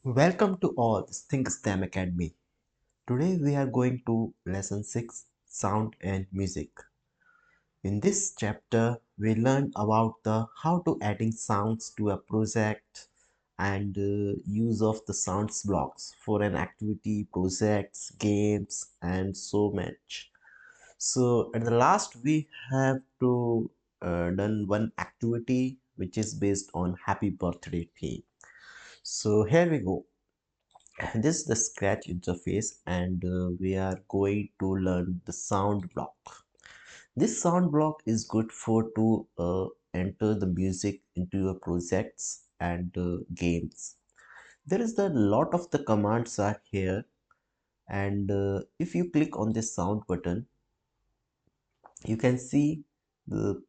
Welcome to all Think STEM Academy. Today we are going to lesson 6 Sound and Music. In this chapter we learn about the how to adding sounds to a project and use of the sounds blocks for an activity, projects, games and so much. So at the last we have to done one activity which is based on happy birthday theme. So here we go. This is the scratch interface and we are going to learn the sound block. This sound block is good for to enter the music into your projects and games. There is a lot of the commands are here, and if you click on this sound button you can see the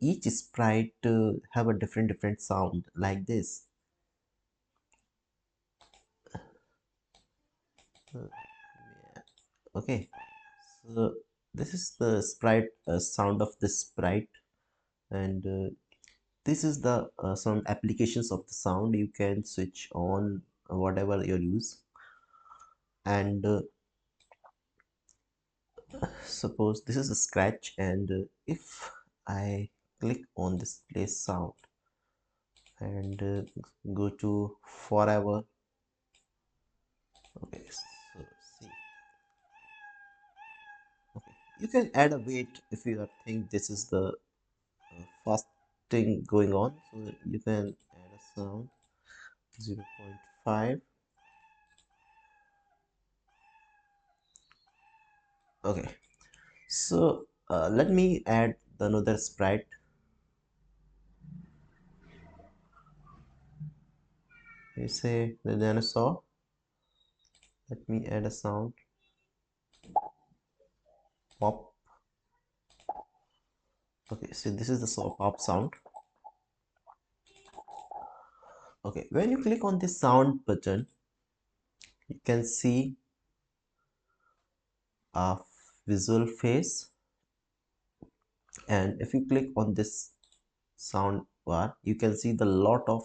each sprite have a different sound like this. Okay, so this is the sprite sound of the sprite, and this is the some applications of the sound. You can switch on whatever you use, and suppose this is a scratch, and if I click on this play sound and go to forever. Okay, so see, okay, you can add a weight if you think this is the fast thing going on, so you can add a sound 0.5. Okay, so let me add another sprite. You say the dinosaur. Let me add a sound. Pop. Okay, so this is the pop sound. Okay, when you click on this sound button, you can see a visual face, and if you click on this sound bar, you can see the lot of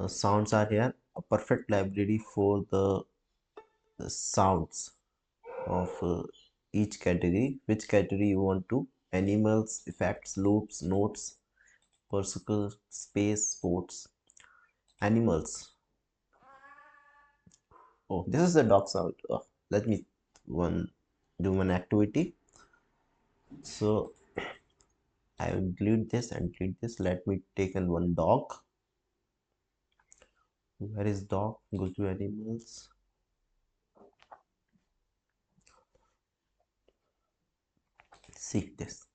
sounds are here. A perfect library for the sounds of each category. Which category you want to? Animals, effects, loops, notes, particle, space, sports, animals. Oh, this is the dog sound. Oh, let me do one activity. So I will delete this and delete this. Let me take in one dog. Where is dog? Go to animals. See this.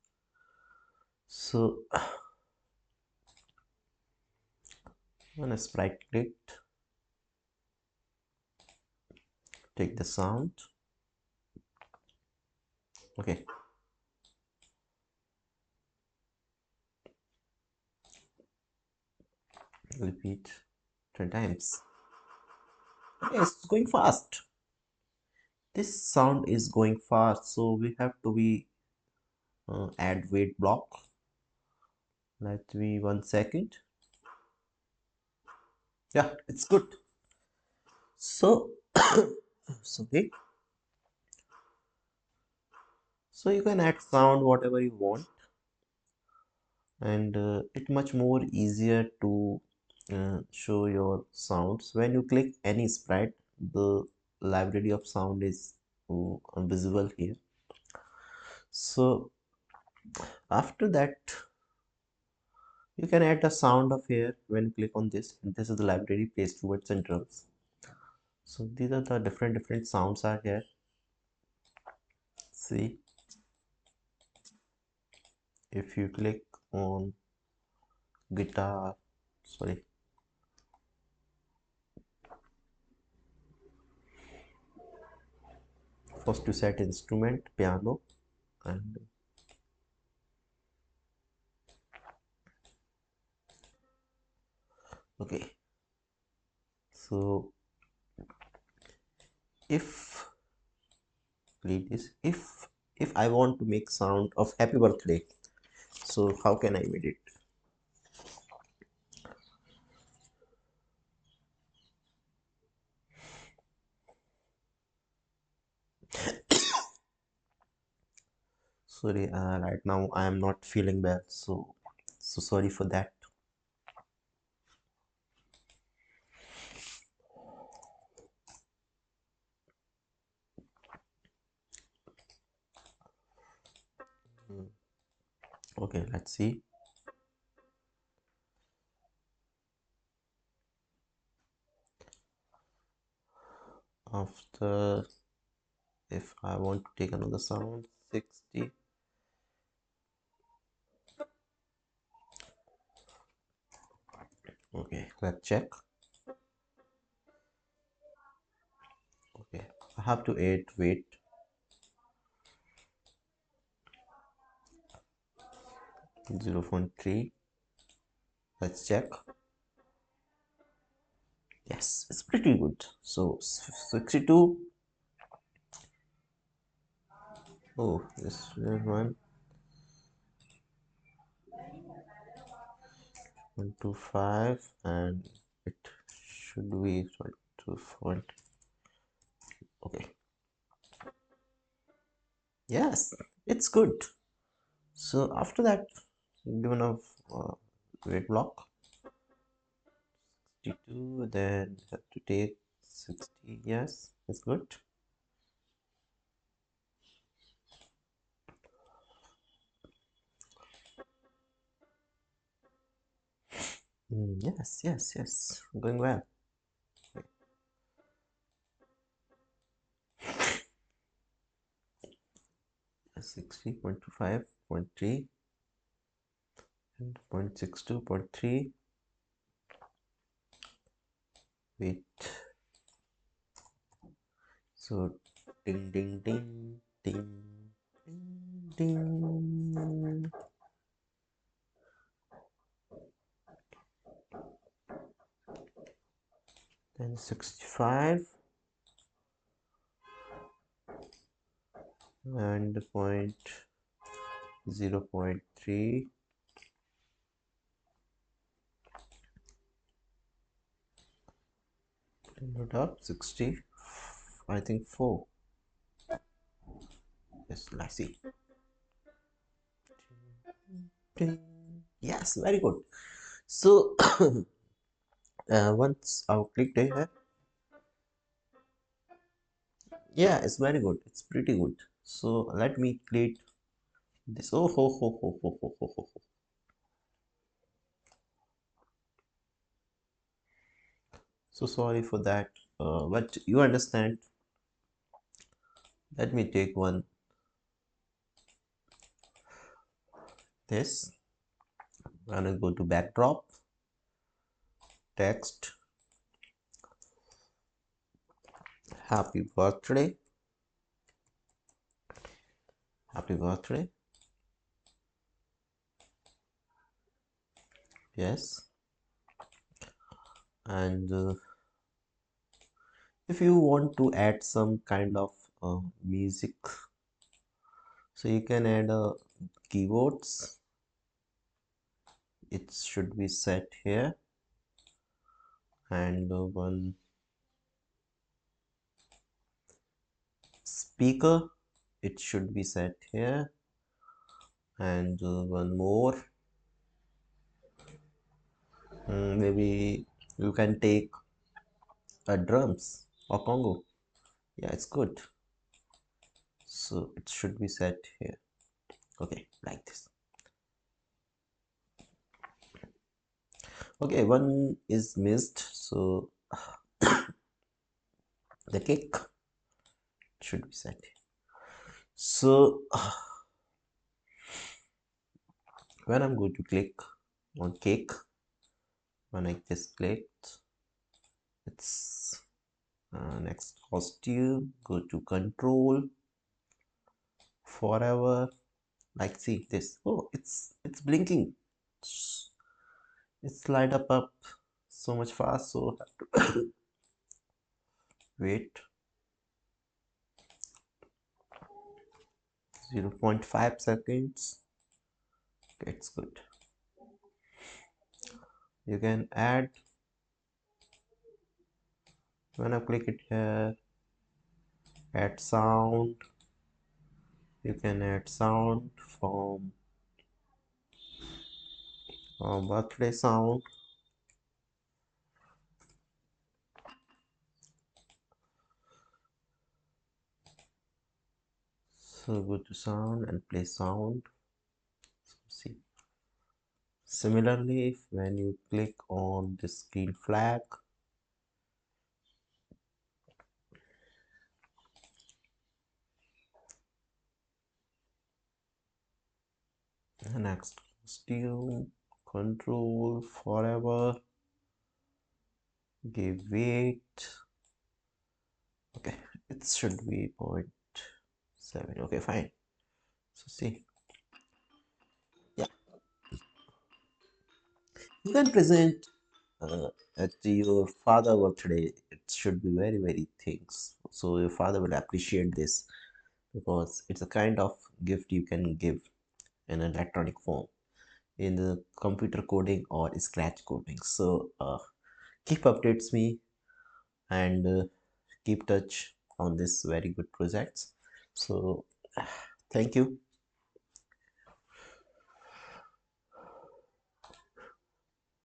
So when a sprite clicked, take the sound. Okay. Repeat 10 times. Okay, it's going fast. This sound is going fast, so we have to be add wait block. Let me 1 second. Yeah, it's good. So okay, so you can add sound whatever you want, and it's much more easier to show your sounds. When you click any sprite, the library of sound is visible here. So after that you can add a sound of here. When you click on this, this is the library placed towards centrals. So these are the different sounds are here. See, if you click on guitar, sorry, first to set instrument, piano, and okay. So if delete this, if I want to make sound of happy birthday, so how can I make it? Sorry, right now I am not feeling well, so sorry for that. Mm, okay, let's see. After, if I want to take another sound, 60. Okay, let's check. Okay, I have to add weight 0.3. Let's check. Yes, it's pretty good. So 62. Oh, this one 125, and it should be 2 okay. Yes, it's good. So after that, given a weight block 62, then have to take 60. Yes, it's good. Yes, yes, yes, going well. 60.25.3 and 0.62.3. Wait. So ding ding ding ding ding ding. Then 65 and point 0.3. Note up 60. I think 4. Yes, let's see. Ding. Yes, very good. So once I've clicked here, yeah, it's very good. It's pretty good. So let me create this. Oh ho ho ho ho ho ho ho. So sorry for that. But you understand. Let me take one. This. I'm gonna go to backdrop, text, happy birthday, happy birthday. Yes. And if you want to add some kind of music, so you can add keyboards. It should be set here, and one speaker, it should be set here, and one more. Maybe you can take a drums or Congo. Yeah, it's good. So it should be set here. Okay, like this. Okay, one is missed, so the cake should be set here. So when I'm going to click on cake, when I just clicked, it's next costume, go to control, forever, like see this. Oh, it's blinking. It's light up so much fast, so I have to wait 0.5 seconds. Okay, it's good. You can add when I click it here, add sound. You can add sound from birthday sound. So go to sound and play sound. See. Similarly, when you click on the green flag, next costume, control, forever, give weight. Okay, it should be 0.7. Okay, fine. So see, yeah, you can present at your father birthday. It should be very things. So your father will appreciate this because it's a kind of gift you can give in an electronic form in the computer coding or scratch coding. So keep updates me and keep touch on this very good projects. So thank you.